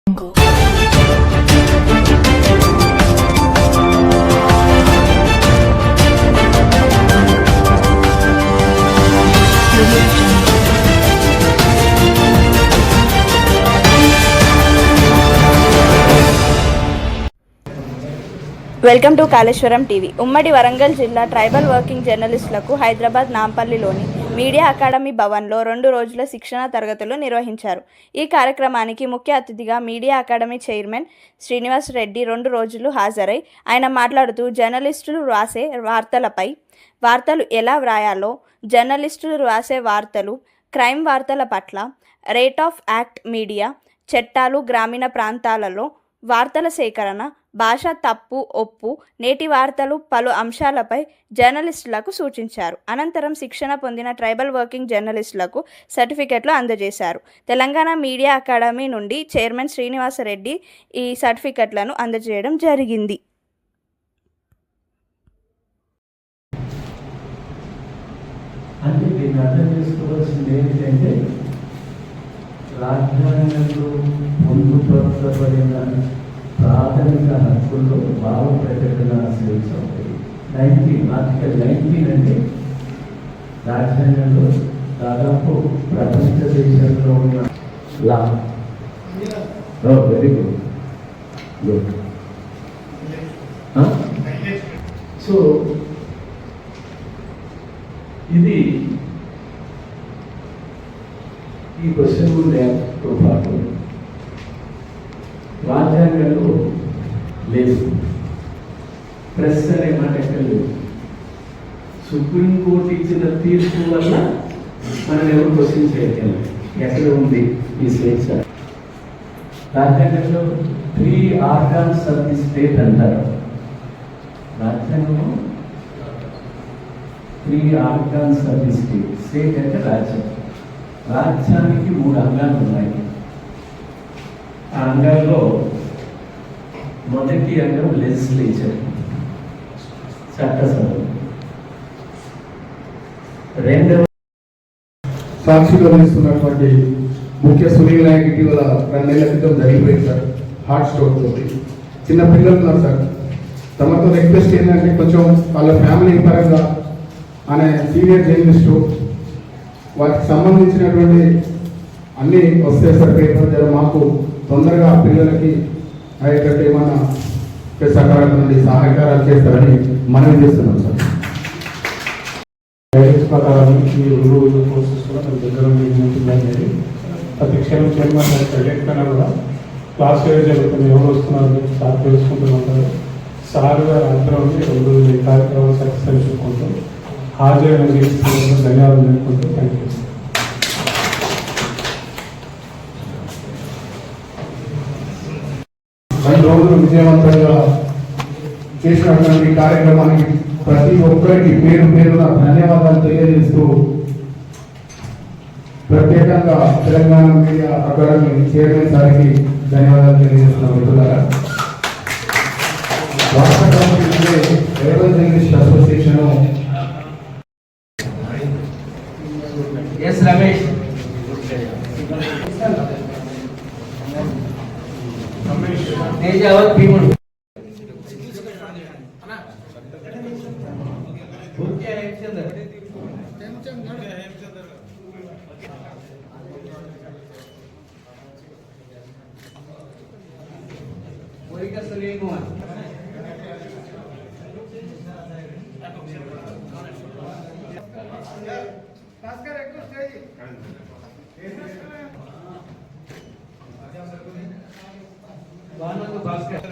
Welcome to Kaleshwaram TV. ఉమ్మడి వరంగల్ జిల్లా tribal working జర్నలిస్టులకు హైదరాబాద్ నాంపల్లిలోని మీడియా అకాడమీ భవన్లో 2 రోజుల శిక్షణ తరగతులు నిర్వహించారు. ఈ కార్యక్రమానికి ముఖ్య అతిథిగా media academy chairman Srinivas Reddy 2 రోజులు హాజరై ఆయన మాట్లాడుతూ జర్నలిస్టులు వ్రాసే వార్తలపై వార్తలు ఎలా వ్రాయాలో, జర్నలిస్టులు వ్రాసే వార్తలు, క్రైమ్ వార్తల పట్ల, రేట్ ఆఫ్ యాక్ట్, మీడియా చట్టాలు, గ్రామీణ ప్రాంతాలలో వార్తల సేకరణ, భాష తప్పు ఒప్పు, నేటి వార్తలు పలు అంశాలపై జర్నలిస్టులకు సూచించారు. అనంతరం శిక్షణ పొందిన ట్రైబల్ వర్కింగ్ జర్నలిస్టులకు సర్టిఫికెట్లు అందజేశారు. తెలంగాణ మీడియా అకాడమీ నుండి చైర్మన్ శ్రీనివాసరెడ్డి ఈ సర్టిఫికెట్లను అందజేయడం జరిగింది. అంటే దీన్ని అర్థం చేసుకోవాల్సింది ఏంటంటే రాజ్యాంగంలో పొందుపరచబడిన ప్రాథమిక హక్కుల్లో భావ ప్రకటన స్వేచ్ఛ ఉంటుంది. ఆర్టికల్ 19 అంటే రాజ్యాంగంలో దాదాపు ప్రపంచ దేశంలో ఉన్న లా. Very good good. సో ఇది ఈ క్వశ్చన్ ల్యాబ్తో పాటు రాజ్యాంగంలో లేదు, ప్రెస్ అనే మాట ఎక్కడ లేదు. సుప్రీంకోర్టు ఇచ్చిన తీర్పు వల్ల మనం ఎవరు క్వశ్చన్ చేయగలం. ఎక్కడ ఉంది ఈ స్వేచ్ఛ? రాజ్యాంగంలో 3 ఆర్గాన్స్ ఆఫ్ ది స్టేట్ అంటారు. రాజ్యాంగంలో 3 organs of the state. State అంటే రాజ్యం. రాజ్యానికి 3 అంగాలు ఉన్నాయి. ఆ అంగాల్లో మొదటి అంగం లెజిస్లేచర్, చట్టసభ. రెండవ సాక్షిగా నిలుస్తున్నటువంటి ముఖ్య సునీల్ నాయక్ ఇటీవల 2 నెలల క్రితం జరిగిపోయింది సార్, హార్ట్ స్ట్రోక్ తోటి. చిన్న పిల్లలు ఉన్నారు సార్. తమతో రిక్వెస్ట్ ఏంటంటే కొంచెం వాళ్ళ ఫ్యామిలీ పరంగా అనే సీనియర్ జర్నలిస్టు వాటికి సంబంధించినటువంటి అన్నీ వస్తాయి సార్ పేపర్ ద్వారా. మాకు తొందరగా పిల్లలకి అయ్యేటట్టు ఏమన్నా సహకారం నుండి సహకారాలు చేస్తారని మనవి చేస్తున్నాం సార్. గైడెన్స్ ప్రకారం ఈ 2 రోజుల కోర్సెస్ కూడా మన దగ్గర ఉంటుందనేది ప్రతి క్షణం చైర్మన్ ఎక్కడైనా కూడా క్లాస్ ఏదో జరుగుతుంది, ఎవరు వస్తున్నారు సార్ తెలుసుకుంటూ ఉంటారు. సార్ గారు అందరూ 2 రోజులు ఈ కార్యక్రమం సక్సెస్ అని చెప్పుకుంటాం. హాజరైన ధన్యవాదాలు చెప్పుకుంటూ థ్యాంక్ యూ. రోజులు విజయవంతంగా చేసినటువంటి కార్యక్రమానికి ప్రతి ఒక్కరికి పేరు పేరున ధన్యవాదాలు తెలియజేస్తూ ప్రత్యేకంగా తెలంగాణ మీడియా అకాడమీ చైర్మన్ సార్కి ధన్యవాదాలు తెలియజేస్తున్నాం. మిత్రులారా, రాష్ట్ర committee tribal journalist association Ramesh Tejavath భీముడు సునీల్ కుమార్ భాస్కర్